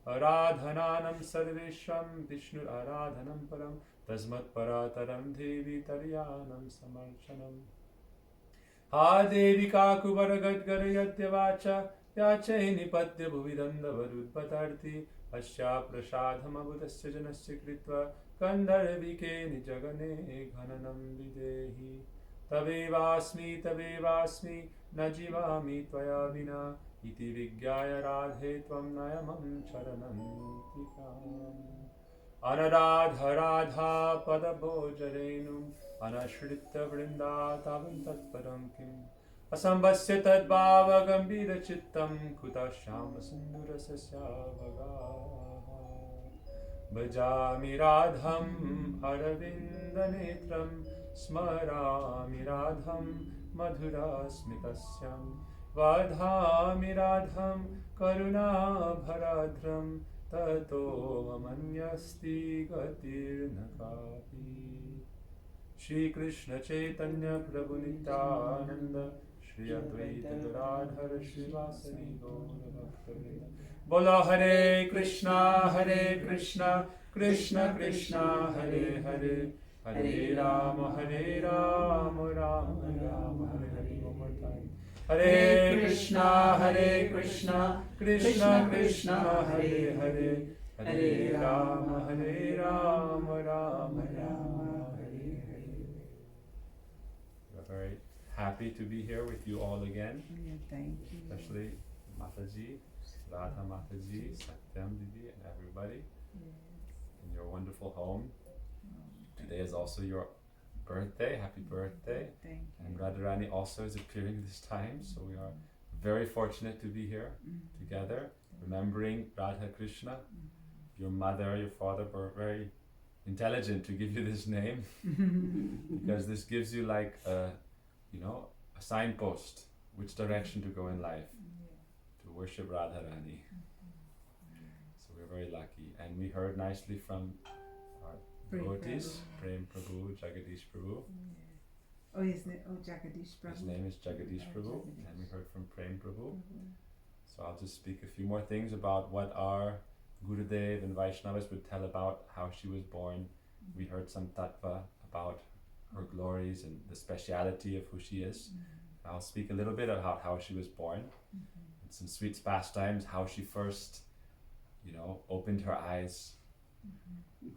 Aradhananam sarveshvam Vishnu aradhanam param Tasmat parataram devi taryanam samarchanam. Ha devi kakuvar gadgara yadyavacha Yache nipatya bhuvidandavaruddhatarthi Asya prasadham abudasya janasya kritva Kandharvike nijagane ghananam videhi Tavevasmi najivami tvaya vina Iti vigyaya radhe tvam nayamam charanam tikam Anuradha radha padabhojarenum Anashritta vrinda tavam tatparam kim Asambhasya tadbhava gambhira chittam Kuta shyama sundara sasyavagaha Bhajami radham aravinda netram Smarami radham madhura smitasyam Vadhami radham karuna bharadram Tato amanyasti gatirna kapi Shri Krishna Chaitanya Prabhu Nityananda Shri Advaita Gadadhara Srivasadi Gaura Bhaktavinda Bola Hare Krishna Krishna Krishna Hare Hare Hare Rama Rama Rama Hare Hare. One more time. Hare Krishna Krishna Krishna Hare Hare Hare Rama Rama Rama Hare Hare. We're very happy to be here with you all again. Yeah, thank you. Especially Mataji, Radha Mataji, Satyam Didi, and everybody in your wonderful home. Today is also your birthday. Happy birthday. Thank you. And Radharani also is appearing this time, so we are very fortunate to be here together, remembering Radha Krishna. Your mother, your father were very intelligent to give you this name because this gives you like a signpost, which direction to go in life, to worship Radharani. So we're very lucky. And we heard nicely from our devotees, Prem Prabhu, Jagadish Prabhu. Oh, his name, Jagadish Prabhu. His name is Jagadish Prabhu, and we heard from Prem Prabhu. So I'll just speak a few more things about what our Gurudev and Vaishnavas would tell about how she was born. We heard some tattva about her glories and the speciality of who she is. I'll speak a little bit about how she was born, and some sweet pastimes, how she first, opened her eyes,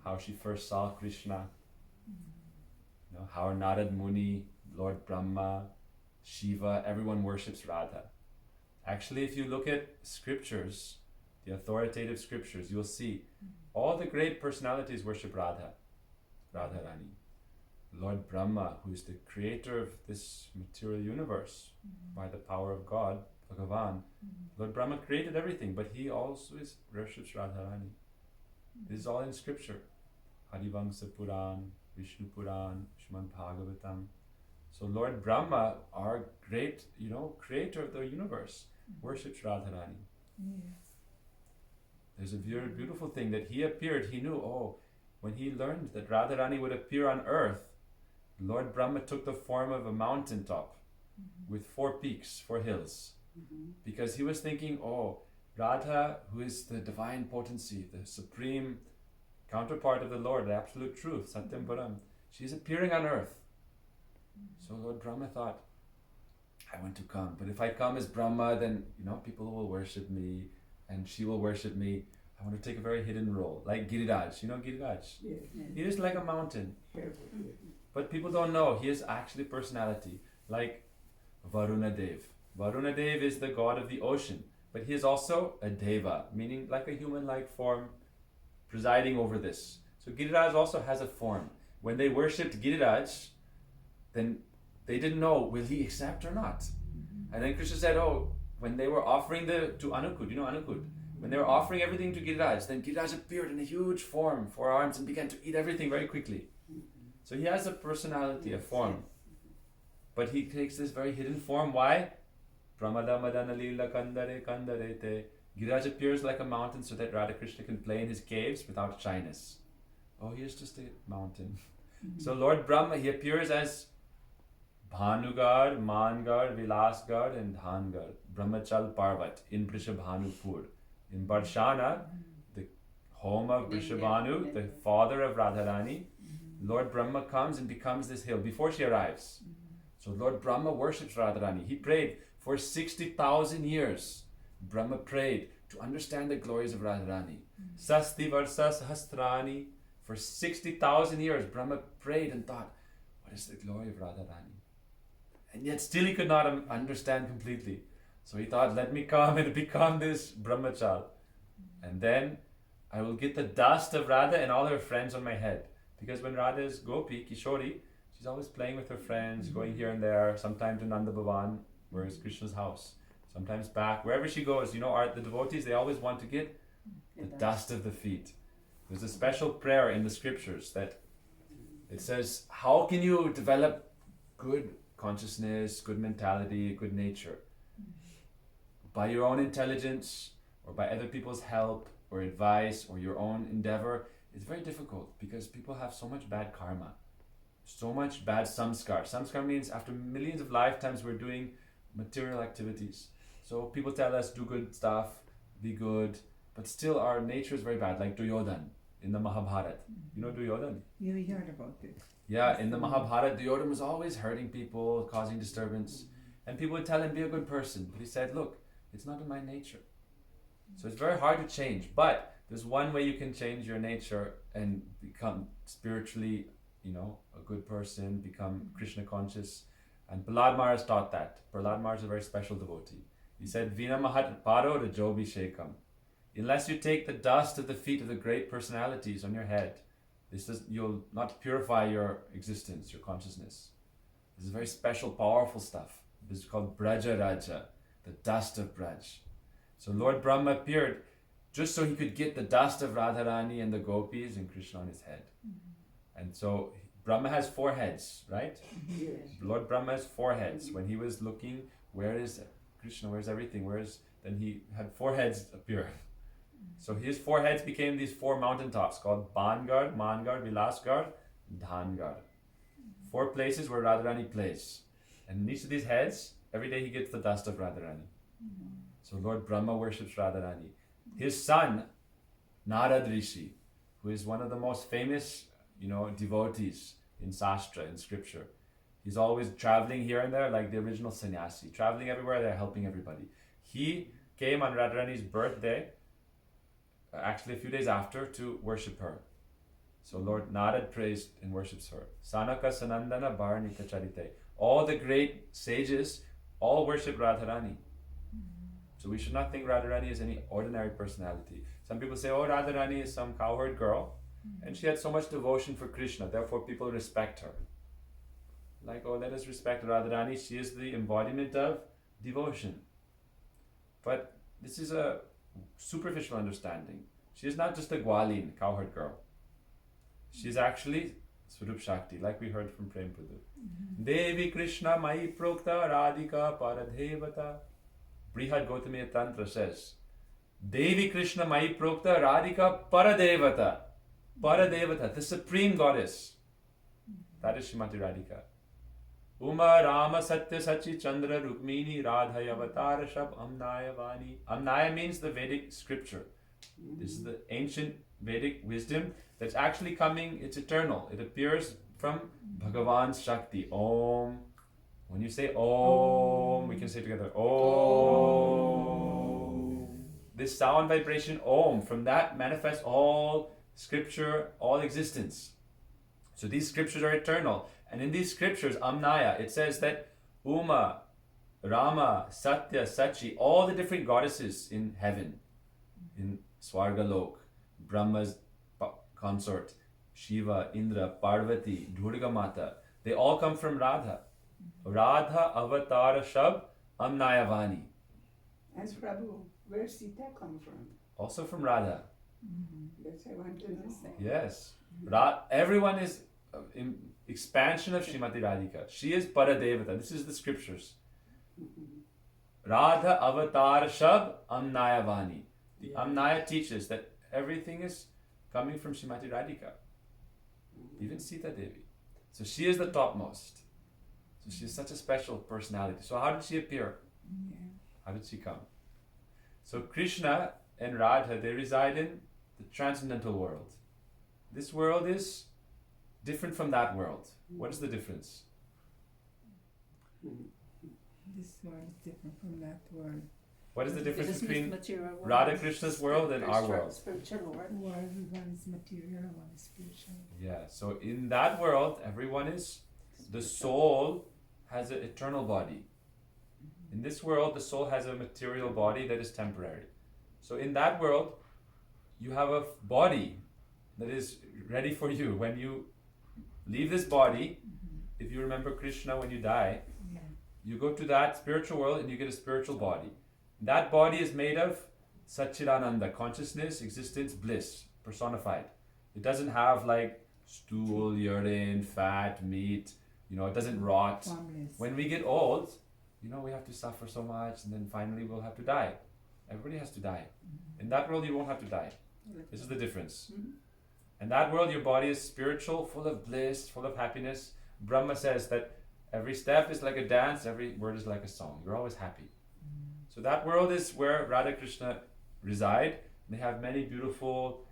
how she first saw Krishna, how Narad Muni, Lord Brahma, Shiva, everyone worships Radha. Actually, if you look at scriptures, the authoritative scriptures, you'll see all the great personalities worship Radharani. Lord Brahma, who is the creator of this material universe by the power of God, Bhagavan. Lord Brahma created everything, but he also worships Radharani. This is all in scripture. Harivamsa Puran, Vishnu Puran, Shrimad Bhagavatam. So Lord Brahma, our great, creator of the universe, worships Radharani. There's a very beautiful thing that he appeared, he knew, when he learned that Radharani would appear on earth, Lord Brahma took the form of a mountaintop with 4 peaks, 4 hills. Because he was thinking, Radha, who is the divine potency, the supreme counterpart of the Lord, the absolute truth, Satyam Param, she's appearing on earth. So Lord Brahma thought, I want to come, but if I come as Brahma, then people will worship me and she will worship me. I want to take a very hidden role, like Giriraj. You know Giriraj? Yes. He is like a mountain. But people don't know, he is actually personality, like Varuna Dev. Varuna Dev is the god of the ocean, but he is also a deva, meaning like a human-like form presiding over this. So Giriraj also has a form. When they worshipped Giriraj, then they didn't know, will he accept or not? And then Krishna said, when they were offering to Anukud, Anukud, when they were offering everything to Giriraj, then Giriraj appeared in a huge form, 4 arms, and began to eat everything very quickly. So he has a personality, a form. But he takes this very hidden form. Why? Pramada Madana Lila Kandare Kandare Te. Giriraj appears like a mountain so that Radha Krishna can play in his caves without shyness. He is just a mountain. So Lord Brahma, he appears as Bhanugad, Mangad, Vilasgad and Dhangad, Brahmachal Parvat in Brishabhanupur. In Barshana, home of Vrishabhanu, the father of Radharani, Lord Brahma comes and becomes this hill before she arrives. So Lord Brahma worships Radharani. He prayed for 60,000 years. Brahma prayed to understand the glories of Radharani. Sasti Varsa Sahasrani. For 60,000 years, Brahma prayed and thought, what is the glory of Radharani? And yet still he could not understand completely. So he thought, let me come and become this brahmachal. And then I will get the dust of Radha and all her friends on my head. Because when Radha is Gopi, Kishori, she's always playing with her friends, going here and there, sometimes to Nanda Bhavan, where is Krishna's house. Sometimes back, wherever she goes, the devotees, they always want to get the dust of the feet. There's a special prayer in the scriptures that it says, how can you develop good consciousness, good mentality, good nature? By your own intelligence, or by other people's help, or advice, or your own endeavor. It's very difficult because people have so much bad karma, so much bad samskar. Samskar means after millions of lifetimes we're doing material activities. So people tell us do good stuff, be good, but still our nature is very bad, like Duryodhan in the Mahabharata. You know Duryodhan? Yeah, we heard about it. Yeah, in the Mahabharata, Duryodhan was always hurting people, causing disturbance. And people would tell him, be a good person. But he said, look, it's not in my nature. So it's very hard to change. But there's one way you can change your nature and become spiritually, a good person, become Krishna conscious. And Prahlad Maharaj taught that. Prahlad Maharaj is a very special devotee. He said, Vina Mahat Paro Rajobi Shekam. Unless you take the dust of the feet of the great personalities on your head, you'll not purify your existence, your consciousness. This is very special, powerful stuff. This is called Braja Raja, the dust of Braj. So Lord Brahma appeared just so he could get the dust of Radharani and the gopis and Krishna on his head. And so Brahma has 4 heads, right? Yes. Lord Brahma has 4 heads. When he was looking, where is Krishna, where's everything, then he had 4 heads appear. So his 4 heads became these 4 mountaintops called Bangad, Mangad, Vilasgad, Dhangad. 4 places where Radharani plays. And in each of these heads, every day he gets the dust of Radharani. So Lord Brahma worships Radharani. His son, Narad Rishi, who is one of the most famous, devotees in Shastra, in scripture. He's always traveling here and there like the original sannyasi, traveling everywhere there, helping everybody. He came on Radharani's birthday, actually a few days after, to worship her. So Lord Narad praised and worships her. Sanaka Sanandana Bharnika Charite. All the great sages all worship Radharani. So we should not think Radharani is any ordinary personality. Some people say, oh, Radharani is some cowherd girl, and she had so much devotion for Krishna, therefore people respect her. Like, oh, let us respect Radharani, she is the embodiment of devotion. But this is a superficial understanding. She is not just a Gwalin, cowherd girl. She is actually Swarup Shakti, like we heard from Prem Prabhu. Devi Krishna Mai Prokta Radhika Paradevata. Brihad Gautamiya Tantra says, Devi Krishna Mai Prokta Radhika Paradevata. Paradevata, the supreme goddess. That is Srimati Radhika. Uma Rama Satya Sachi Chandra Rukmini Radhaya Avatara Shab Amnaya Vani. Amnaya means the Vedic scripture. This is the ancient Vedic wisdom that's actually coming, it's eternal. It appears from Bhagavan's Shakti. Om. When you say Om, we can say together Om. This sound vibration Om, from that manifests all scripture, all existence. So these scriptures are eternal. And in these scriptures, Amnaya, it says that Uma, Rama, Satya, Sachi, all the different goddesses in heaven, in Swargalok, Brahma's consort, Shiva, Indra, Parvati, Durga Mata, they all come from Radha. Radha Avatara Shab Amnayavani. As Prabhu, where Sita come from? Also from Radha. That's I want to know. Yes. Everyone is in expansion of Srimati Radhika. She is Paradevata. This is the scriptures. Radha Avatar Shab Amnayavani. The Amnaya teaches that everything is coming from Srimati Radhika. Even Sita Devi. So she is the topmost. So she is such a special personality. So how did she appear? How did she come? So Krishna and Radha, they reside in the transcendental world. This world is different from that world. What is the difference? This world is different from that world. What is the difference This is between material world. Radha Krishna's world and our world? Spiritual world. One is material and one is spiritual. Yeah, so in that world, everyone is, the soul has an eternal body. In this world, the soul has a material body that is temporary. So in that world, you have a body that is ready for you. When you leave this body, if you remember Krishna when you die, Yeah. you go to that spiritual world and you get a spiritual body. That body is made of Satchidananda, consciousness, existence, bliss, personified. It doesn't have like stool, urine, fat, meat, it doesn't rot. Formless. When we get old, we have to suffer so much and then finally we'll have to die. Everybody has to die. In that world, you won't have to die. This is the difference. In that world, your body is spiritual, full of bliss, full of happiness. Brahma says that every step is like a dance, every word is like a song. You're always happy. So that world is where Radha Krishna reside. They have many beautiful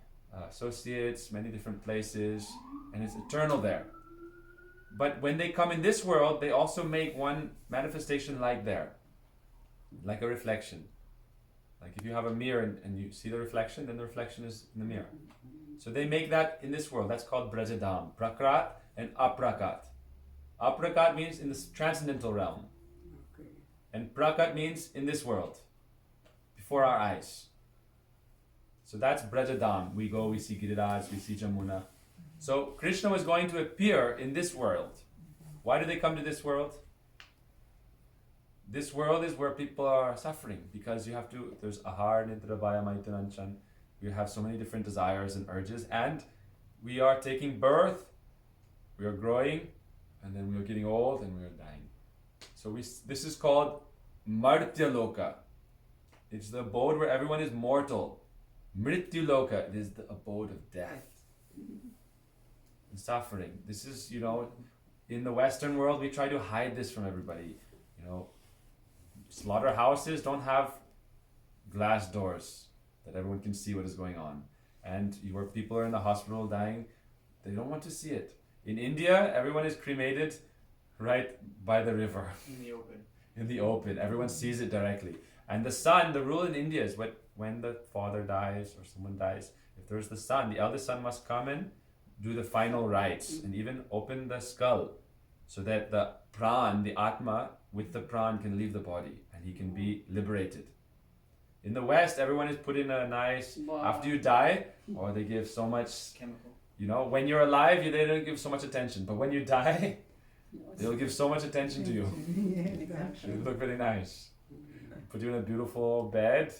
associates, many different places, and it's eternal there. But when they come in this world, they also make one manifestation like there, like a reflection. Like if you have a mirror and you see the reflection, then the reflection is in the mirror. So they make that in this world. That's called Brajadam, Prakrat and Aprakat. Aprakat means in the transcendental realm. Okay. And Prakat means in this world, before our eyes. So that's Brajadam. We go, we see Giriraj, we see Jamuna. So Krishna was going to appear in this world. Why do they come to this world? This world is where people are suffering because there's ahar, nidra, bhaya, maitananchan. We have so many different desires and urges, and we are taking birth, we are growing, and then we are getting old and we are dying. So this is called Martya Loka. It's the abode where everyone is mortal. Mrityu Loka, it is the abode of death and suffering. This is, in the Western world, we try to hide this from everybody. Slaughterhouses don't have glass doors that everyone can see what is going on. And where people are in the hospital dying, they don't want to see it. In India, everyone is cremated right by the river. In the open. In the open. Everyone sees it directly. And the son, the rule in India is when the father dies or someone dies, if there's the son, the eldest son must come and do the final rites and even open the skull so that the pran, the atma, with the pran can leave the body and he can be liberated. In the West, everyone is put in a nice, after you die, or they give so much, Chemical. when you're alive, they don't give so much attention. But when you die, they'll give so much attention to you. Yeah, exactly. You look very nice. Put you in a beautiful bed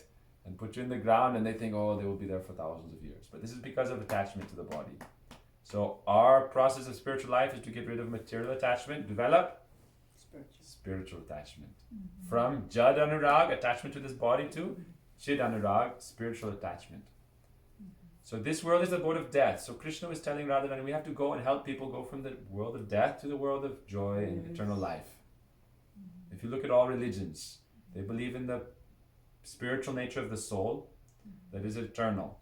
and put you in the ground and they think, they will be there for thousands of years. But this is because of attachment to the body. So our process of spiritual life is to get rid of material attachment, develop spiritual attachment. From Jad Anurag, attachment to this body, to Chid Anurag, spiritual attachment. So this world is the abode of death. So Krishna was telling Radharani, we have to go and help people go from the world of death to the world of joy and eternal life. If you look at all religions, they believe in the spiritual nature of the soul that is eternal.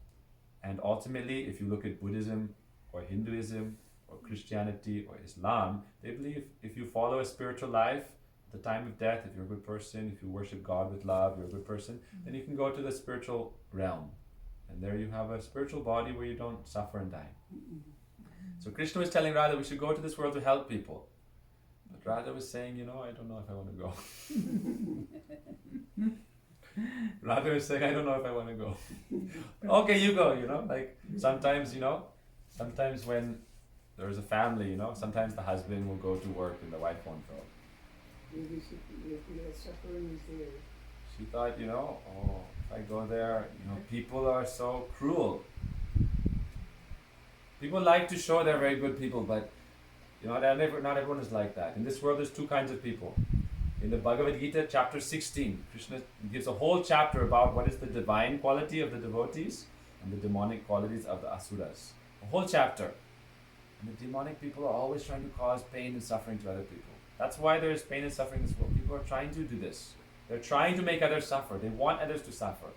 And ultimately, if you look at Buddhism or Hinduism or Christianity or Islam, they believe if you follow a spiritual life, at the time of death, if you're a good person, if you worship God with love, you're a good person, then you can go to the spiritual realm. And there you have a spiritual body where you don't suffer and die. So Krishna was telling Radha we should go to this world to help people. But Radha was saying, I don't know if I want to go. Radha was saying, I don't know if I want to go. Okay, you go, like sometimes when there's a family, sometimes the husband will go to work and the wife won't go. Maybe the suffering is there. She thought, if I go there, people are so cruel. People like to show they're very good people, but not everyone is like that. In this world, there's two kinds of people. In the Bhagavad Gita, chapter 16, Krishna gives a whole chapter about what is the divine quality of the devotees and the demonic qualities of the asuras. A whole chapter. And the demonic people are always trying to cause pain and suffering to other people. That's why there is pain and suffering in this world. People are trying to do this. They're trying to make others suffer. They want others to suffer.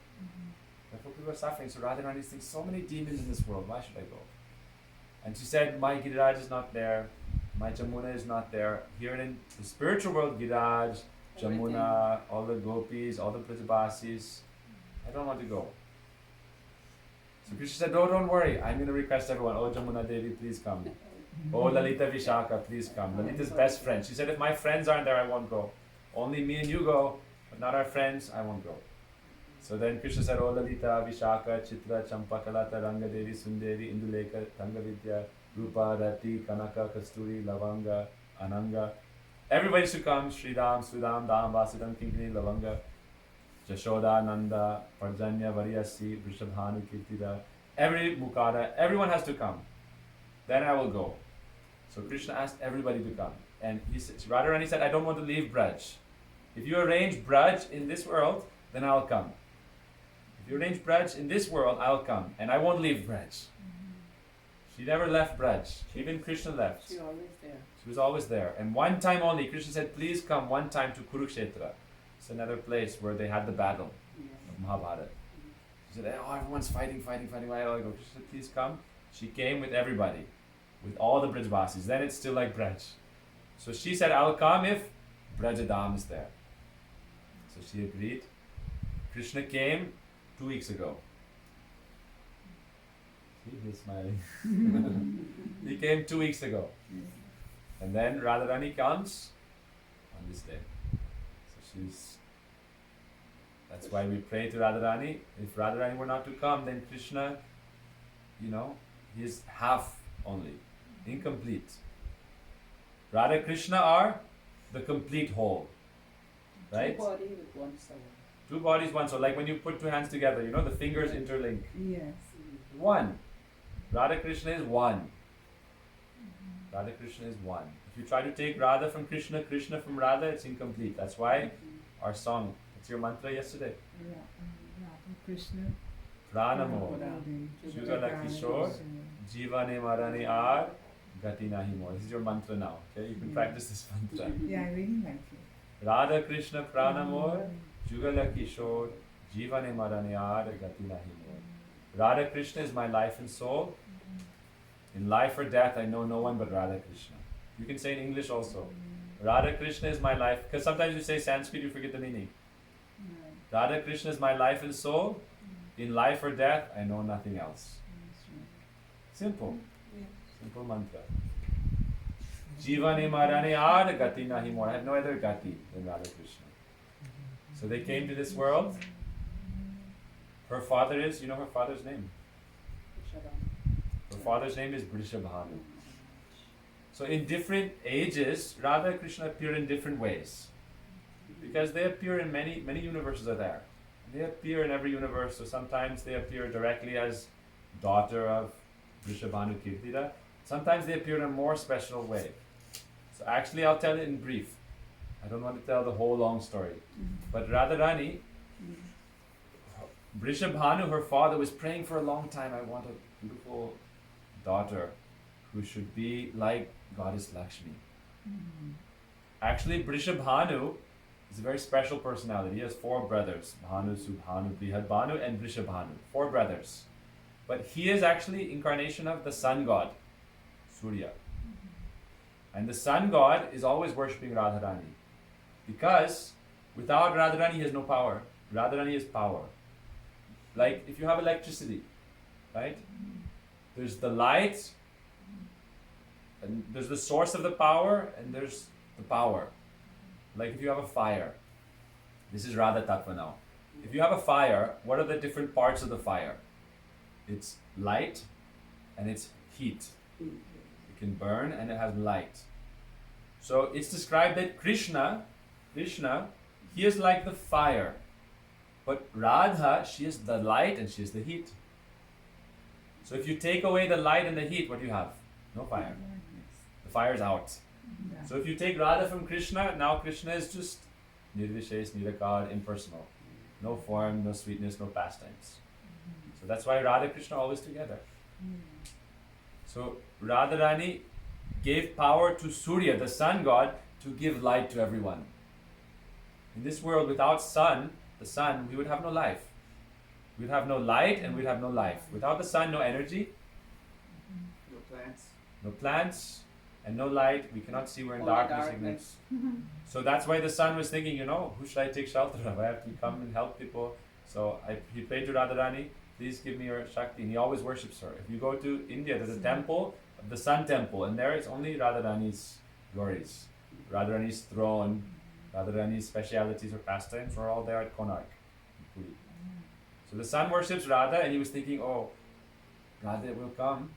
Therefore, people people are suffering. So Radharani thinks, so many demons in this world, why should I go? And she said, my Giriraj is not there, my Jamuna is not there. Here in the spiritual world, Giriraj, Jamuna, all the gopis, all the Prajabasis, I don't want to go. So Krishna said, don't worry, I'm going to request everyone, oh Jamuna Devi, please come. Oh Lalita Vishaka, please come. Lalita's best friend. She said, if my friends aren't there, I won't go. Only me and you go, but not our friends, I won't go. So then Krishna said, oh Lalita, Vishaka, Chitra, Champakalata, Rangadevi, Sundevi, Induleka, Tangavidya, Rupa, Rati, Kanaka, Kasturi, Lavanga, Ananga. Everybody should come. Sridam, Sudam, Dam, Vasudam, Kinkini, Lavanga, Jashoda, Nanda, Parjanya, Varyasi, Vrishabhanu, Kirtida. Every Mukada, everyone has to come. Then I will go. So Krishna asked everybody to come. And Radharani said, I don't want to leave Braj. If you arrange Braj in this world, then I'll come. If you arrange Braj in this world, I'll come. And I won't leave Braj. She never left Braj. Even Krishna left. She always there. She was always there. And one time only, Krishna said, please come one time to Kurukshetra. It's another place where they had the battle of Mahabharata. She said, oh, everyone's fighting. Why do I go? Krishna said, please come. She came with everybody, with all the Brajvasis. Then it's still like Braj. So she said, I'll come if Brajadam is there. So she agreed. Krishna came 2 weeks ago. See, he's smiling. He came 2 weeks ago. And then Radharani comes on this day. So that's why we pray to Radharani. If Radharani were not to come, then Krishna, he is half only, incomplete. Radha Krishna are the complete whole. Right? Two bodies with one soul. Two bodies, one soul. Like when you put two hands together, the fingers interlink. Yes. One. Radha Krishna is one. Radha Krishna is one. If you try to take Radha from Krishna, Krishna from Radha, it's incomplete. That's why our song, it's your mantra yesterday. Yeah. Radha Krishna. Pranamo, Shugala Kishore, Jivane Marane Ar, Gati Nahi More. This is your mantra now. Okay, you can practice this mantra. Yeah, I really like it. Radha Krishna Pranamor, Jugala Kishore, Jivane Marane Ar, Gati Nahi More. Radha Krishna is my life and soul. In life or death, I know no one but Radha Krishna. You can say in English also. Radha Krishna is my life. Because sometimes you say Sanskrit, you forget the meaning. Radha Krishna is my life and soul. In life or death, I know nothing else. Simple. Simple mantra. Jivane marane aad gati nahi more. I have no other gati than Radha Krishna. So they came to this world. Her father is, her father's name? Her father's name is Vrishabhanu. So in different ages, Radha and Krishna appear in different ways. Because they appear in many universes are there. They appear in every universe. So sometimes they appear directly as daughter of Vrishabhanu Kirtida. Sometimes they appear in a more special way. So actually I'll tell it in brief. I don't want to tell the whole long story. But Radharani, Vrishabhanu, her father, was praying for a long time. I want a beautiful daughter who should be like Goddess Lakshmi. Actually, Vrishabhanu is a very special personality. He has 4 brothers, Bhanu, Subhanu, Brihadbhanu, and Vrishabhanu. 4 brothers. But he is actually incarnation of the sun god, Surya. And the sun god is always worshipping Radharani. Because without Radharani, he has no power. Radharani is power. Like if you have electricity, right? There's the light, and there's the source of the power, and there's the power. Like if you have a fire, this is Radha Tattva now. If you have a fire, what are the different parts of the fire? It's light and it's heat. It can burn and it has light. So it's described that Krishna, he is like the fire. But Radha, she is the light and she is the heat. So if you take away the light and the heat, what do you have? No fire. The fire is out. So if you take Radha from Krishna, now Krishna is just Nirvishesh, Nirakar, impersonal. No form, no sweetness, no pastimes. So that's why Radha and Krishna are always together. So Radharani gave power to Surya, the sun god, to give light to everyone. In this world, without the sun, we would have no life. We'd have no light and we'd have no life. Without the sun, no energy, No plants. no plants, and no light. We cannot see. We're in Only darkness. darkness. So that's why the son was thinking, who should I take shelter of? I have to come and help people. So he prayed to Radharani, please give me your Shakti. And he always worships her. If you go to India, there's a temple, the Sun Temple, and there it's only Radharani's glories. Radharani's throne, Radharani's specialities or pastimes are all there at Konark. Puri. So the son worships Radha, and he was thinking, Radha will come.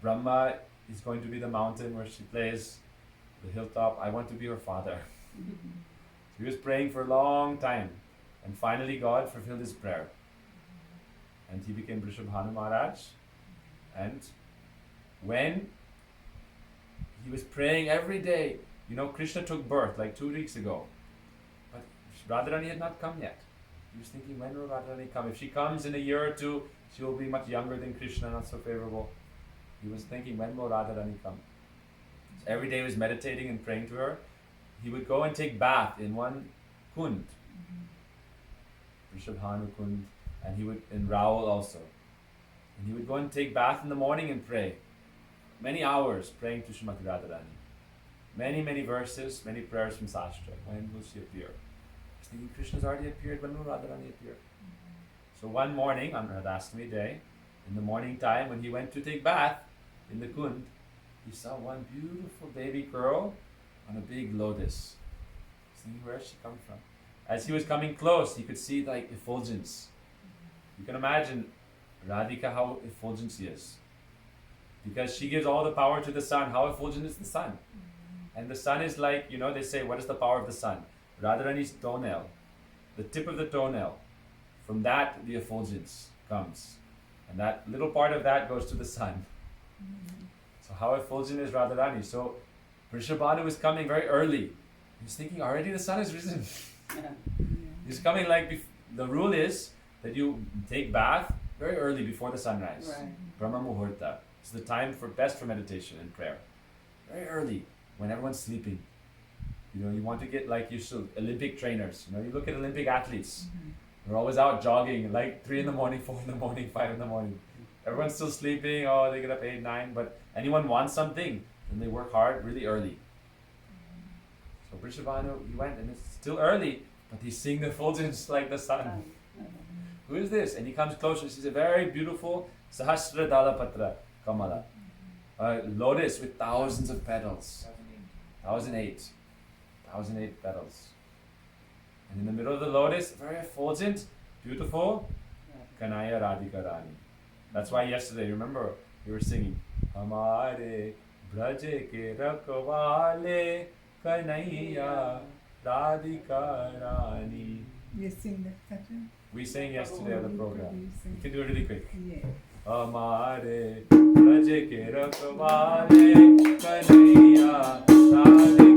Brahma is going to be the mountain where she plays, the hilltop. I want to be her father. He was praying for a long time, and finally God fulfilled his prayer. And he became Vrishabhanu Maharaj. And when he was praying every day, Krishna took birth like 2 weeks ago. But Radharani had not come yet. He was thinking, when will Radharani come? If she comes in a year or two, she will be much younger than Krishna, not so favorable. He was thinking, when will Radharani come? So every day he was meditating and praying to her. He would go and take bath in one kund, Vrishabhanu Kund, and he would in Raul also. And he would go and take bath in the morning and pray. Many hours praying to Srimati Radharani. Many, many verses, many prayers from Sastra. When will she appear? I was thinking, Krishna's already appeared. When will Radharani appear? So one morning on Radhastami day, in the morning time when he went to take bath in the kund, he saw one beautiful baby girl on a big lotus. I was thinking, where did she come from? As he was coming close, he could see like effulgence. You can imagine Radhika, how effulgent she is. Because she gives all the power to the sun. How effulgent is the sun? And the sun is like, they say, what is the power of the sun? Radharani's toenail, the tip of the toenail. From that, the effulgence comes. And that little part of that goes to the sun. So how effulgent is Radharani? So Vrishabhanu was coming very early. He was thinking, already the sun has risen. He's coming the rule is that you take bath very early before the sunrise. Right. Brahma Muhurta. It's the time best for meditation and prayer. Very early, when everyone's sleeping. You want to get Olympic trainers. You look at Olympic athletes. They're always out jogging, 3 in the morning, 4 in the morning, 5 in the morning. Everyone's still sleeping, they get up 8, 9, but anyone wants something, then they work hard really early. So Vrishabhanu, he went, and it's still early, but he's seeing the effulgence like the sun. Who is this? And he comes closer, he sees a very beautiful Sahasra Dalapatra Kamala. A lotus with thousands of petals. 1,008 petals. And in the middle of the lotus, very effulgent, beautiful, Kanaya Radhika Rani. That's why yesterday, remember, we were singing, Hamare Braje ke Rakvale Kanaya Radhika Rani. You sing that pattern? We sang yesterday on the program. You can do it really quick. Yeah. Hamare Braje ke Rakvale Kanaya Radhika Rani.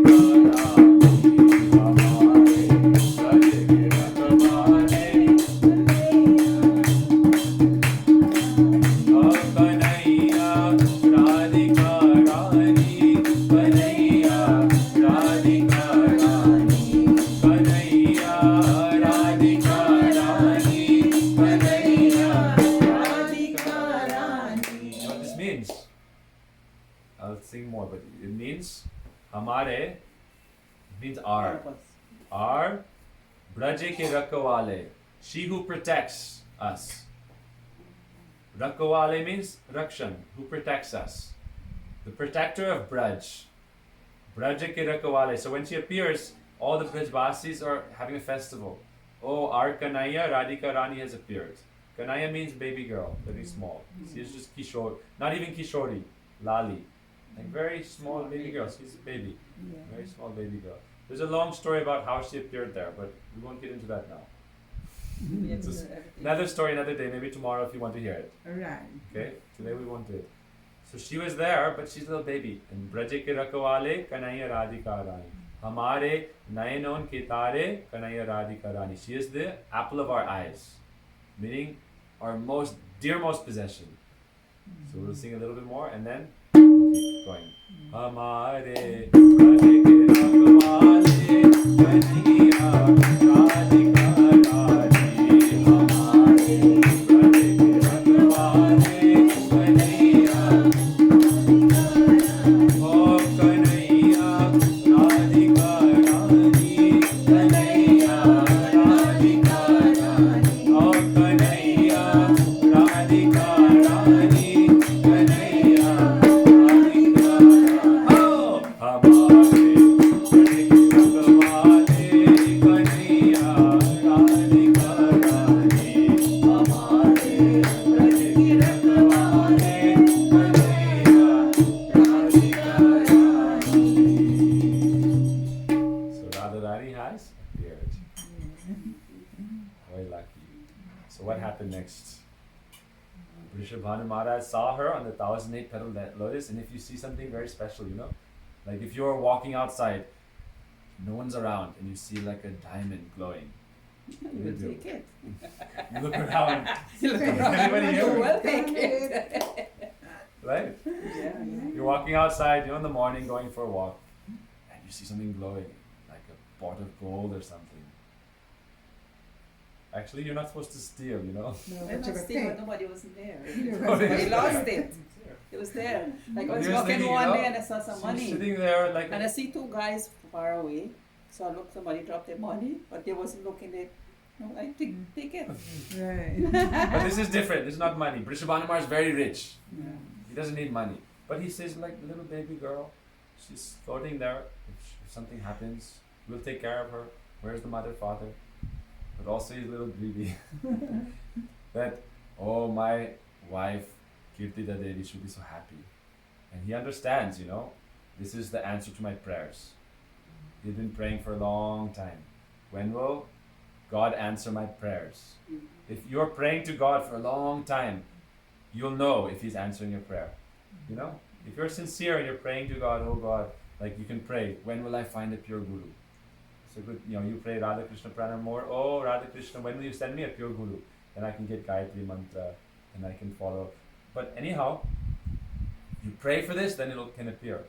I'll sing more, but it means Hamare, it means our. Our Braje ke Rakawale, she who protects us. Rakawale means Rakshan, who protects us. The protector of Braj. Braje ke Rakawale. So when she appears, all the Brajvasis are having a festival. Oh, our Kanaya Radhika Rani has appeared. Kanaya means baby girl, very small. She's just Kishore, not even Kishori, Lali. Like very small baby girl. She's a baby. Very small baby girl. There's a long story about how she appeared there, but we won't get into that now. It's another story, another day, maybe tomorrow if you want to hear it. Right. Okay? Today we won't do it. So she was there, but she's a little baby. And Braje ke Rakawale Kanaya Radhika Rani. Hamare Nayanon ke Tare Kanaya Radhika Rani. She is the apple of our eyes, meaning our most dearmost possession. So we'll sing a little bit more and then we'll keep going. Hamare Braje ke Rakawale Kanaya Radhika Rani. Hamare Vrishabhanu Maharaj saw her on the 1008 petal lotus, and if you see something very special, like if you're walking outside, no one's around, and you see like a diamond glowing, You will take it. you look around, You look around. anybody You here? will take it. Right? Yeah. You're walking outside, in the morning going for a walk, and you see something glowing, like a pot of gold or something. Actually, you're not supposed to steal, No, I but was you still, think. nobody wasn't there. Oh, Somebody lost it. It was there. Like I was You're walking thinking, one day and I saw some she's money. sitting there like And I see two guys far away. So I looked, somebody dropped their money, but they wasn't looking at. No, I take it. Right. But this is different. This is not money. Vrishabhanu Maharaj is very rich. Yeah. He doesn't need money. But he says, like, little baby girl, she's floating there. If something happens, we'll take care of her. Where's the mother, father? But also he's a little greedy. That, oh, my wife, Kirtida Devi, should be so happy. And he understands, this is the answer to my prayers. He's been praying for a long time. When will God answer my prayers? If you're praying to God for a long time, you'll know if He's answering your prayer. If you're sincere and you're praying to God, oh God, like you can pray, when will I find a pure guru? So good, you pray Radha Krishna Pranam more. Oh, Radha Krishna, when will you send me a pure guru? Then I can get Gayatri Mantra and I can follow. But anyhow, you pray for this, then it can appear.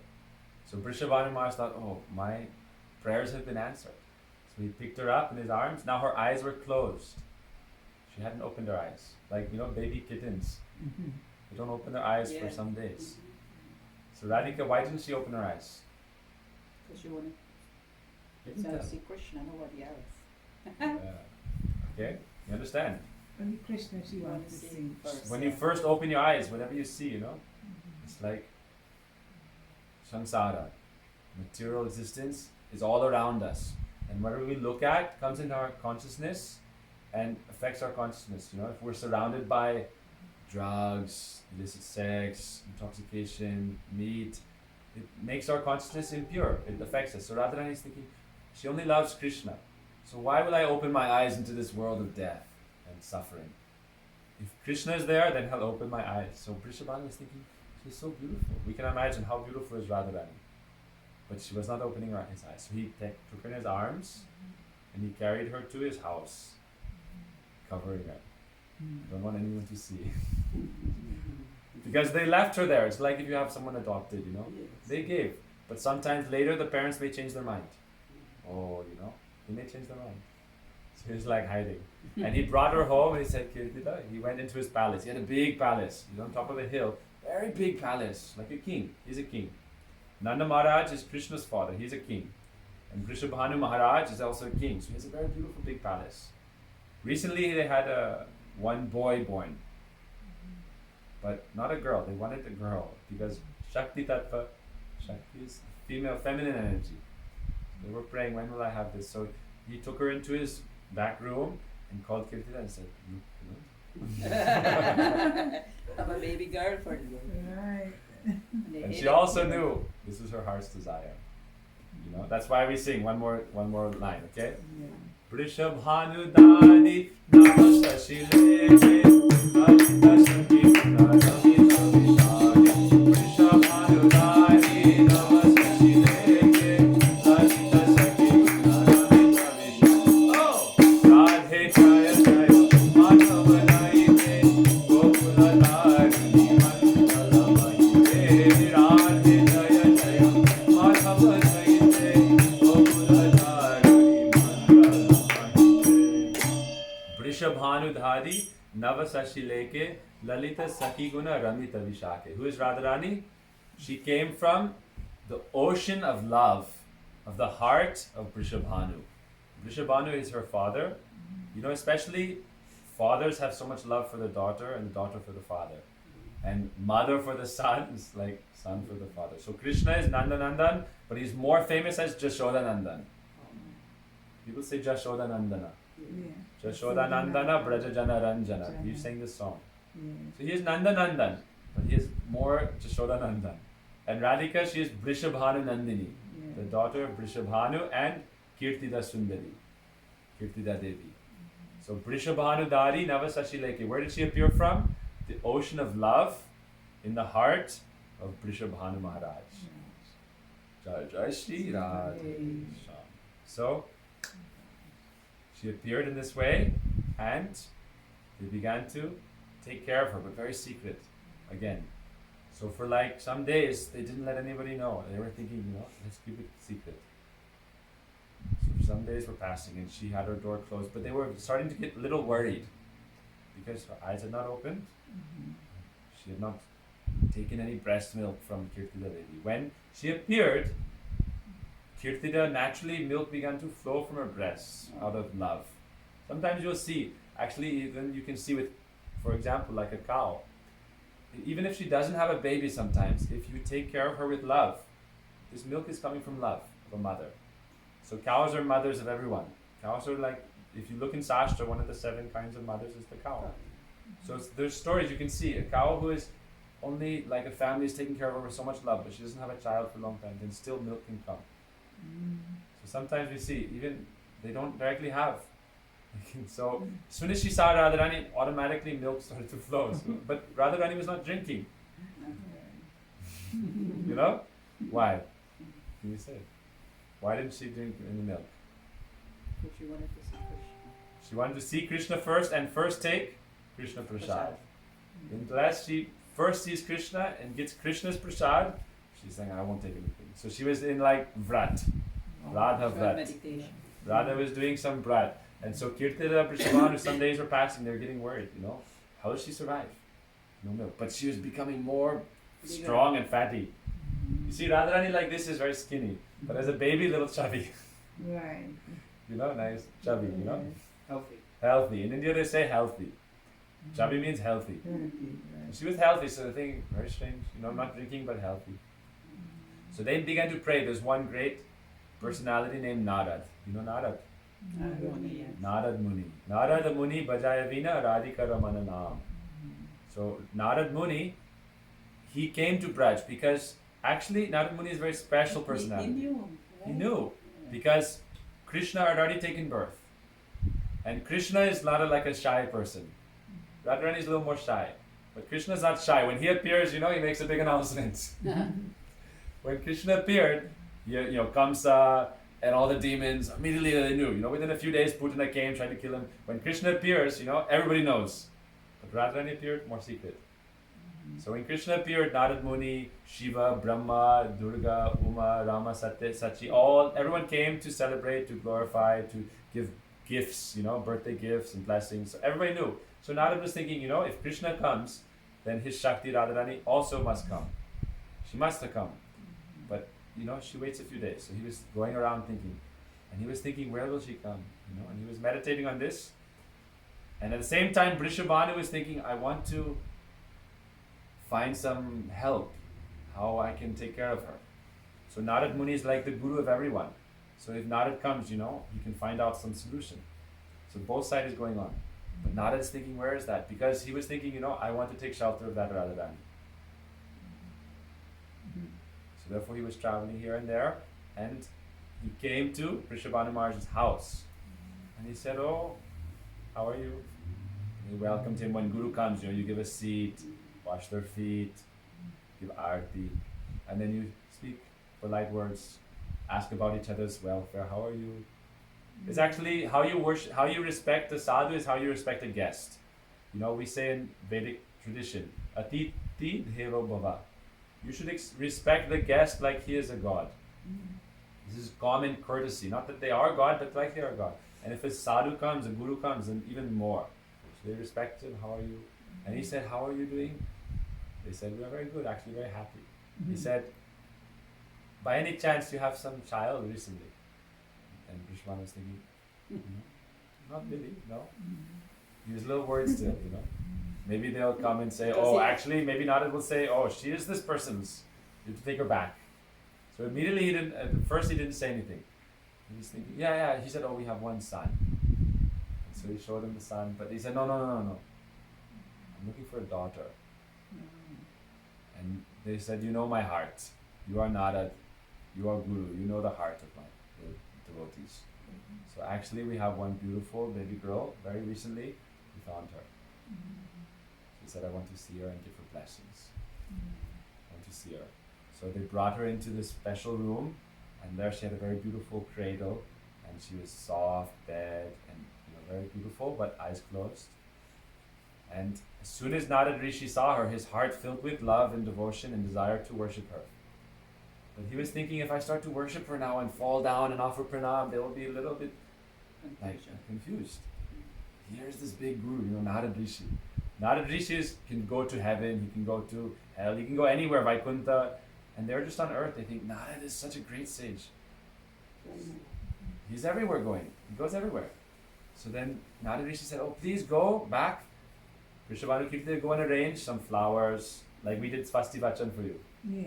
So Vrishabhanu Maharaj thought, oh, my prayers have been answered. So he picked her up in his arms. Now her eyes were closed. She hadn't opened her eyes. Like, baby kittens. They don't open their eyes for some days. So Radhika, why didn't she open her eyes? Because you want Didn't to tell. see Krishna, nobody else. Okay, you understand? Only Krishna she You want wants to to see see. first. When you first open your eyes, whatever you see, it's like samsara. Material existence is all around us. And whatever we look at comes into our consciousness and affects our consciousness. If we're surrounded by drugs, illicit sex, intoxication, meat, it makes our consciousness impure. It affects us. So Radharani is thinking, she only loves Krishna. So why will I open my eyes into this world of death and suffering? If Krishna is there, then he'll open my eyes. So Vrishabhanu is thinking, she's so beautiful. We can imagine how beautiful is Radharani. But she was not opening his eyes. So he took her in his arms and he carried her to his house, covering her. Don't want anyone to see. Because they left her there. It's like if you have someone adopted, Yes. They gave. But sometimes later the parents may change their mind. Oh, they may change their mind. So he's like hiding. And he brought her home and he said, Kirtida, he went into his palace. He had a big palace. He's on top of a hill. Very big palace. Like a king. He's a king. Nanda Maharaj is Krishna's father. He's a king. And Vrishabhanu Maharaj is also a king. So he has a very beautiful big palace. Recently they had one boy born. But not a girl. They wanted a girl. Because Shakti Tattva, Shakti is female, feminine energy. They were praying, when will I have this? So he took her into his back room and called Kirtida and said, Have a baby girl for you. Right. And she also knew this was her heart's desire. That's why we sing one more line, okay? Yeah. Vrishabhanu Dani Namasashileke Alita Sankirtana Ramita Vishage Vrishabhanu Dani Namasashileke Alita Sankirtana Ramita Vishage Oh! Radhe Jaya Jaya Madhava Naite Gokula Dharani Mandala Mahite Radhe Jaya Jaya Madhava Naite Gokula Dharani Mandala Vrishabhanu Dhari Navasashileke Lalita Sakiguna Ramita Vishake. Who is Radharani? She came from the ocean of love, of the heart of Vrishabhanu. Vrishabhanu is her father. Especially fathers have so much love for the daughter and the daughter for the father. And mother for the son is like son for the father. So Krishna is Nandanandan, but he's more famous as Jashodanandan. People say Jashodanandana. Yeah. Jashodanandana Brajajana Ranjana. You sang this song. Yeah. So he is Nandanandan, but he is more Jashodanandan. And Radhika, she is Vrishabhanu Nandini, the daughter of Vrishabhanu and Kirtida Sundari, Kirtida Devi. So Vrishabhanu Dari Navasashileke. Where did she appear from? the ocean of love in the heart of Brishabhanu Maharaj. Jai Jai Shri Radhe. So she appeared in this way, and they began to take care of her, but very secret again. So for like some days, they didn't let anybody know. They were thinking, let's keep it secret. So some days were passing, and she had her door closed, but they were starting to get a little worried because her eyes had not opened. She had not taken any breast milk from Kirtida Devi. When she appeared, Kirtida, naturally milk began to flow from her breasts out of love. Sometimes you'll see, actually even you can see with, for example, like a cow. Even if she doesn't have a baby sometimes, if you take care of her with love, this milk is coming from love of a mother. So cows are mothers of everyone. Cows are like, if you look in Shastra, one of the 7 kinds of mothers is the cow. So there's stories you can see. A cow who is only like a family is taking care of her with so much love, but she doesn't have a child for a long time, then still milk can come. So sometimes we see, even they don't directly have. So as soon as she saw Radharani, automatically milk started to flow. But Radharani was not drinking. Why? Can you say? Why didn't she drink any milk? Because she wanted to see Krishna. She wanted to see Krishna first and first take Krishna Prasad. Unless she first sees Krishna and gets Krishna's Prasad, she's saying, I won't take anything. So she was in like Vrat. Radha Vrat. Meditation. Radha was doing some Vrat. And so Kirtida, Brishabhanu, some days were passing, they were getting worried, how does she survive? No milk. But she was becoming more strong and fatty. You see, Radharani like this is very skinny, but as a baby, little chubby. Right. Nice, chubby, Healthy. Healthy. In India, they say healthy. Chubby means healthy. She was healthy, so the thing, very strange, not drinking, but healthy. So they began to pray. There's one great personality named Narad. You know Narad? Narad Muni. Narad Muni Bajaya Vina Radhika Ramana Naam. So Narad Muni, he came to Braj because actually Narad Muni is a very special personality. He knew. He knew because Krishna had already taken birth. And Krishna is not like a shy person. Radharani is a little more shy. But Krishna is not shy. When he appears, he makes a big announcement. When Krishna appeared, Kamsa and all the demons, immediately they knew. Within a few days, Putana came, tried to kill him. When Krishna appears, everybody knows. But Radharani appeared, more secret. So when Krishna appeared, Narad Muni, Shiva, Brahma, Durga, Uma, Rama, Satya, Sachi, everyone came to celebrate, to glorify, to give gifts, birthday gifts and blessings. So everybody knew. So Narad was thinking, if Krishna comes, then his Shakti Radharani also must come. She must have come. But, she waits a few days. So he was going around thinking. And he was thinking, where will she come? And he was meditating on this. And at the same time, Brishabhanu was thinking, I want to find some help, how I can take care of her. So Narad Muni is like the guru of everyone. So if Narad comes, he can find out some solution. So both sides is going on. But Narad's thinking, where is that? Because he was thinking, I want to take shelter of that Radharani. So therefore he was traveling here and there, and he came to Brishabhanu Maharaj's house. And he said, oh, how are you? And he welcomed him. When Guru comes, you give a seat, wash their feet, give arti, and then you speak polite words, ask about each other's welfare. How are you? It's actually how you worship, how you respect the sadhu is how you respect a guest. We say in Vedic tradition, Atiti Devo Bhava. You should respect the guest like he is a god. This is common courtesy. Not that they are God, but like they are God. And if a sadhu comes, a guru comes, then even more. So they respect him. How are you? And he said, how are you doing? They said, we are very good, actually very happy. He said, by any chance you have some child recently? And Brishabhanu was thinking, not really, no. Use little words still, Maybe they'll come and say, oh, actually, maybe Narad will say, oh, she is this person's. You have to take her back. So immediately at first he didn't say anything. He was thinking, yeah. He said, oh, we have one son. And so he showed him the son, but he said, no. I'm looking for a daughter. And they said, you know my heart. You are Narad. You are Guru. You know the heart of my devotees. So actually we have one beautiful baby girl. Very recently we found her. She's said, I want to see her and give her blessings. I want to see her. So they brought her into this special room, and there she had a very beautiful cradle, and she was soft, bed, and very beautiful, but eyes closed. And as soon as Narad Rishi saw her, his heart filled with love and devotion and desire to worship her. But he was thinking, if I start to worship her now and fall down and offer pranam, they will be a little bit confused. Here's this big guru, Narad Rishi. Narad Rishis can go to heaven, he can go to hell, he can go anywhere, Vaikuntha, and they're just on earth. They think Narad is such a great sage. He's everywhere going. He goes everywhere. So then Narad Rishi said, oh, please go back. Vrishabhanu Kirti, go and arrange some flowers, like we did Swasti Vachan for you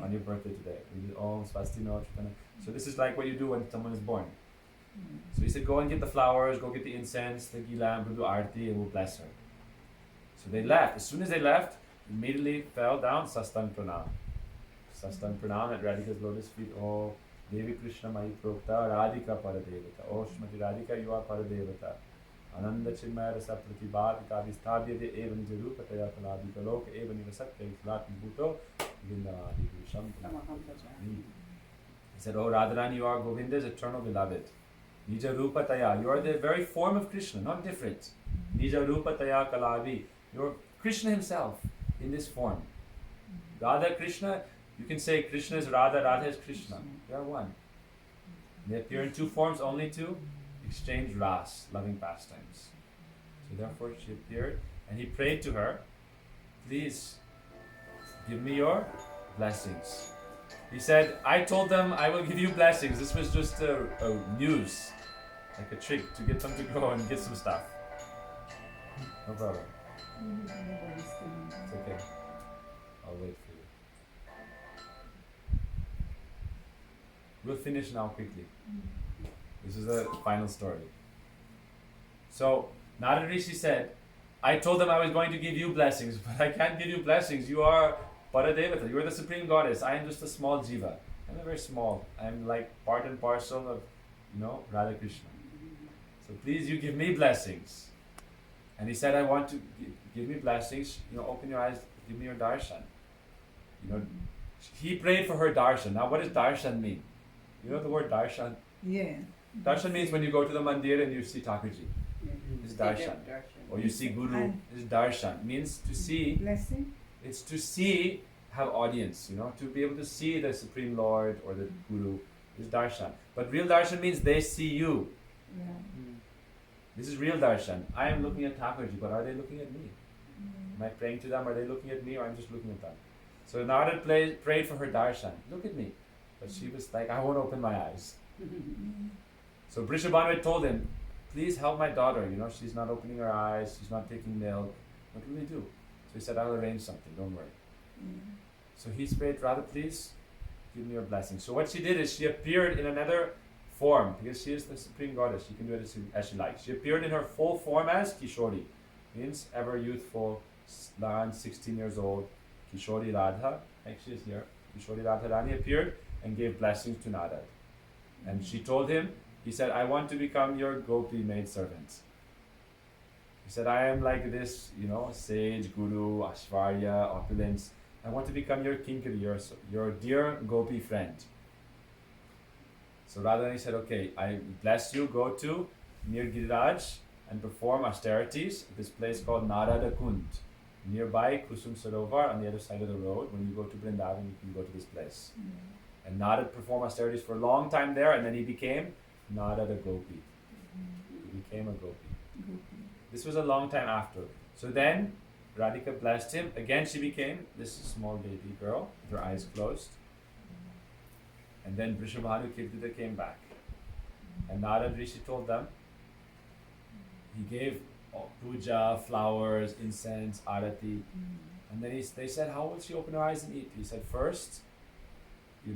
on your birthday today. We did Om Swasti No Chitana. So this is like what you do when someone is born. So he said, go and get the flowers, go get the incense, the ghee lamp, we'll do arti and we'll bless her. So they left. As soon as they left, immediately fell down, Sastang Pranam. Sastang Pranam at Radhika's lotus feet. Oh, Devi Krishna Mahi Prokta, Radhika Paradevata. Oh, Shrimati Radhika, you are Paradevata. Ananda Chinmaya Rasa Pratibhadika Visthabhya De Eva Nijaru Pataya Paladika Loka Eva Nivasatya Vislati Bhuto Vindavadi Visham. He said, oh Radharani, you are Govinda's eternal beloved. Nija Rupataya, you are the very form of Krishna, not different. Nija Rupataya Kalavi, you are Krishna himself in this form. Radha Krishna, you can say Krishna is Radha, Radha is Krishna. They are one. They appear in two forms only to exchange ras, loving pastimes. So therefore she appeared and he prayed to her, please give me your blessings. He said, I told them I will give you blessings. This was just a news, like a trick to get them to go and get some stuff. No problem. It's okay. I'll wait for you. We'll finish now quickly. This is the final story. So, Narad Rishi said, I told them I was going to give you blessings, but I can't give you blessings. You are Paradevata, you are the Supreme Goddess. I am just a small jiva. I'm very small. I'm like part and parcel of, Radha Krishna. So please, you give me blessings. And he said, I want to give me blessings. Open your eyes, give me your darshan. He prayed for her darshan. Now, what does darshan mean? You know the word darshan? Yeah. Darshan means when you go to the mandir and you see Thakurji. It's darshan. Or you see Guru. It's darshan. Means to see. Blessing? It's to see, have audience, to be able to see the Supreme Lord or the Guru is darshan. But real darshan means they see you. Yeah. This is real darshan. I am looking at Thakurji, but are they looking at me? Am I praying to them? Are they looking at me or I'm just looking at them? So Narad prayed for her darshan. Look at me. But she was like, I won't open my eyes. So Vrishabhanu had told him, please help my daughter. She's not opening her eyes. She's not taking milk. What will we do? So he said, I'll arrange something. Don't worry. So he prayed, Radha, please give me your blessing. So what she did is she appeared in another form because she is the Supreme Goddess. She can do it as she likes. She appeared in her full form as Kishori. Means ever youthful, 16 years old. Kishori Radha. Actually is here. Kishori Radharani appeared and gave blessings to Narad. And she told him, he said, I want to become your gopi maid servant. He said, I am like this, sage, guru, ashvarya, opulence. I want to become your kinkari, your dear gopi friend. So Radharani said, okay, I bless you, go to near Giriraj and perform austerities at this place called Narada Kund. Nearby Kusum Sarovar on the other side of the road. When you go to Vrindavan, you can go to this place. And Narad performed austerities for a long time there, and then he became Narada Gopi. He became a Gopi. This was a long time after. So then Radhika blessed him. Again, she became this small baby girl with her eyes closed. And then Vrishabhanu Kirtita came back. And Narad Rishi told them, he gave puja, flowers, incense, arati. And then they said, how will she open her eyes and eat? He said, first, you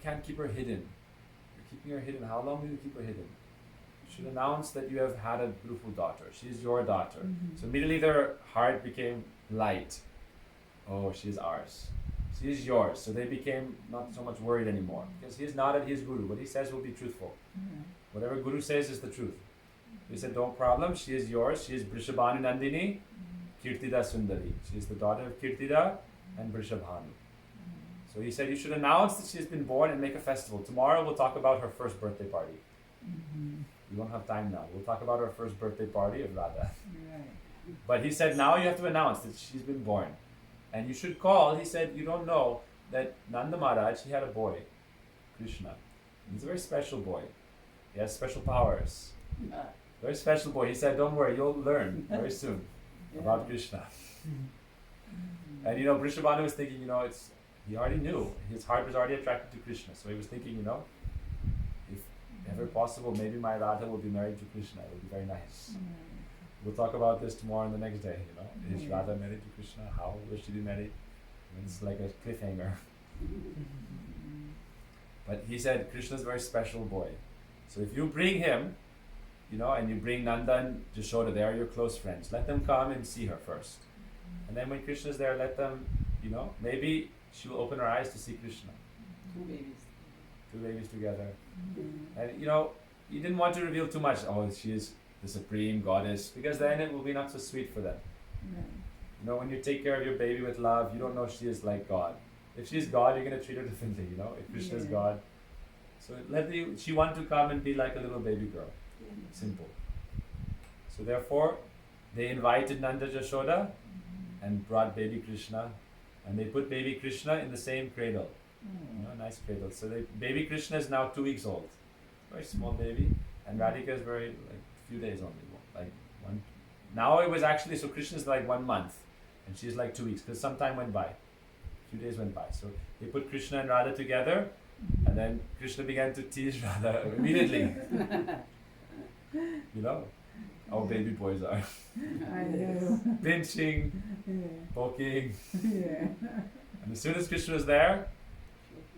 can't keep her hidden. You're keeping her hidden. How long will you keep her hidden? You should announce that you have had a beautiful daughter. She is your daughter. So immediately their heart became light. Oh, she is ours. She is yours. So they became not so much worried anymore. Because he is not his guru. What he says will be truthful. Whatever guru says is the truth. He said, no problem. She is yours. She is Vrishabhanu Nandini. Kirtida Sundari. She is the daughter of Kirtida and Vrishabhanu. So he said you should announce that she has been born and make a festival. Tomorrow we'll talk about her first birthday party. We won't have time now. We'll talk about her first birthday party of Radha. Right. But he said now you have to announce that she's been born. And you should call, he said, you don't know that Nanda Maharaj, he had a boy, Krishna. He's a very special boy. He has special powers. Very special boy. He said, don't worry, you'll learn very soon about Krishna. And Vrishabhanu was thinking, he already knew. His heart was already attracted to Krishna. So he was thinking, if ever possible, maybe my Radha will be married to Krishna. It would be very nice. We'll talk about this tomorrow and the next day, Is Radha married to Krishna? How will she be married? It's like a cliffhanger. But he said, Krishna's a very special boy. So if you bring him, and you bring Nanda and Jashoda, they are your close friends. Let them come and see her first. And then when Krishna's there, let them, maybe she will open her eyes to see Krishna. Two babies together. And you didn't want to reveal too much. Oh, she is the supreme goddess, because then it will be not so sweet for them. When you take care of your baby with love, you don't know she is like God. If she's God, you're going to treat her differently, if Krishna is God. So she wanted to come and be like a little baby girl. Simple. So therefore, they invited Nanda Jashoda and brought baby Krishna, and they put baby Krishna in the same cradle. Nice cradle. So baby Krishna is now 2 weeks old. Very small baby. And Radhika is very, few days only. One. Now it was actually, so Krishna is 1 month. And she's 2 weeks, because some time went by. Few days went by. So they put Krishna and Radha together, and then Krishna began to tease Radha immediately. How baby boys are. I know. Pinching, Yeah. poking. Yeah. And as soon as Krishna was there,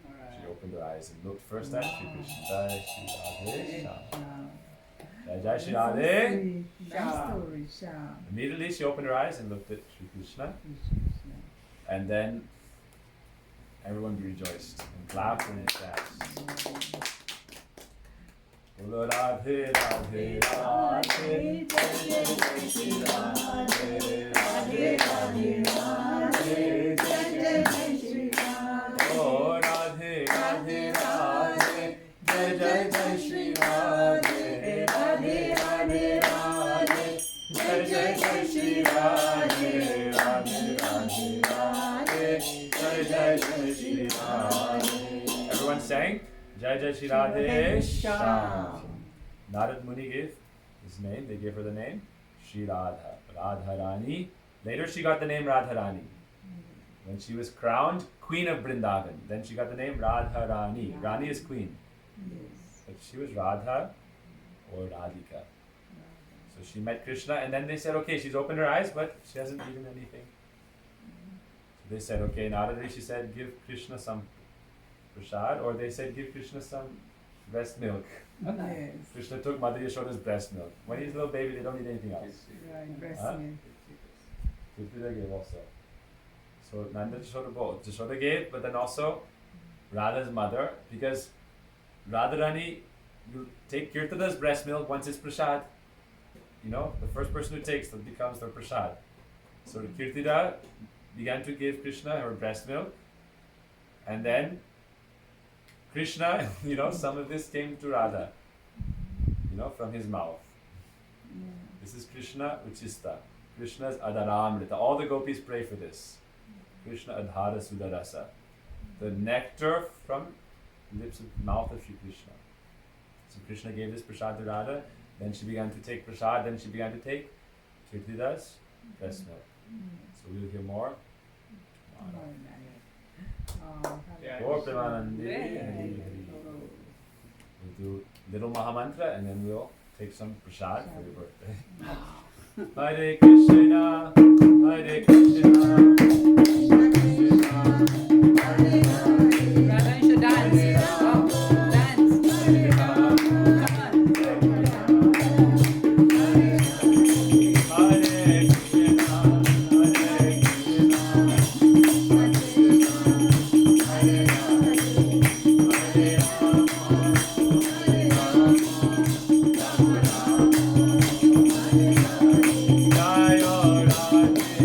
she opened her eyes and looked first at Shri Krishna. Jai Shri Radhe Shyam. Jai Shri Radhe. Nice story, Shyam. Immediately she opened her eyes and looked at Shri Krishna. And then everyone rejoiced and clapped and danced. Bolo Radhe Radhe Radhe, Jai Jai Shri Radhe, Radhe Radhe Radhe, Jai Jai Shri Radhe. Oh Radhe Radhe Radhe, Jai Jai Shri Radhe, Radhe Radhe Radhe, Jai Jai Shri Radhe, Radhe Radhe Radhe, Jai Jai Shri Radhe. Everyone sang Jai Jai Shri Radhe Shyam. Narad Muni gave his name, they gave her the name Shri Radha, Radharani. Later she got the name Radharani. When she was crowned Queen of Vrindavan, then she got the name Radharani. Rani is queen. But she was Radha or Radhika. So she met Krishna, and then they said, okay, she's opened her eyes, but she hasn't eaten anything. So they said, okay, Narad Rishi said, give Krishna some prasad, or they said, give Krishna some breast milk. Yes. Krishna took Mother Yashoda's breast milk. When he's a little baby, they don't need anything else. Right, breast Huh? milk. Kirtida gave also. So Nanda Yashoda both. Yashoda gave, but then also Radha's mother, because Radharani, you take Kirtida's breast milk once it's prasad. The first person who takes that becomes their prasad. So Kirtida began to give Krishna her breast milk, and then Krishna, some of this came to Radha, from his mouth. This is Krishna Uchista. Krishna's Adaramrita. All the gopis pray for this. Krishna Adhara Sudarasa. The nectar from the lips of mouth of Shri Krishna. So Krishna gave this prasad to Radha, then she began to take prasad, then she began to take Kirtida's breast milk. So we'll hear more tomorrow. Gaur Premanandi, Hari Hari. We'll do little Mahamantra, and then we'll take some prasad for your birthday. Hare Krishna, Hare Krishna, Krishna Krishna, Hare Hare. Radha, you should dance. Oh, dance. Jai Radhe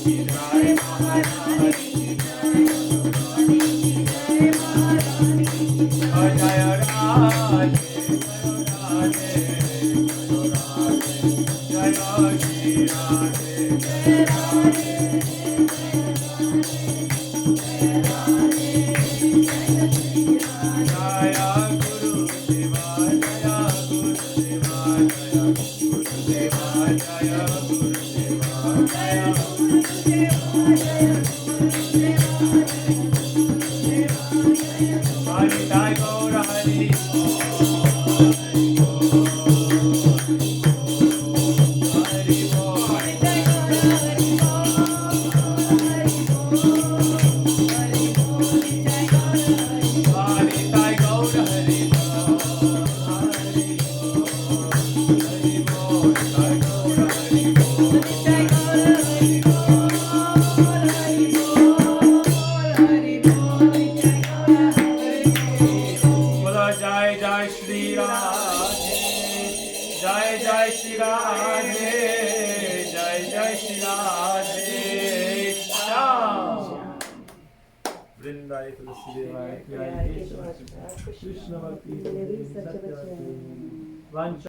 जय महारानी की जय जय राधे जय श्री राधे वृंदाई तुलसी देवाय कृष्ण भक्ति सत्यवती वांछा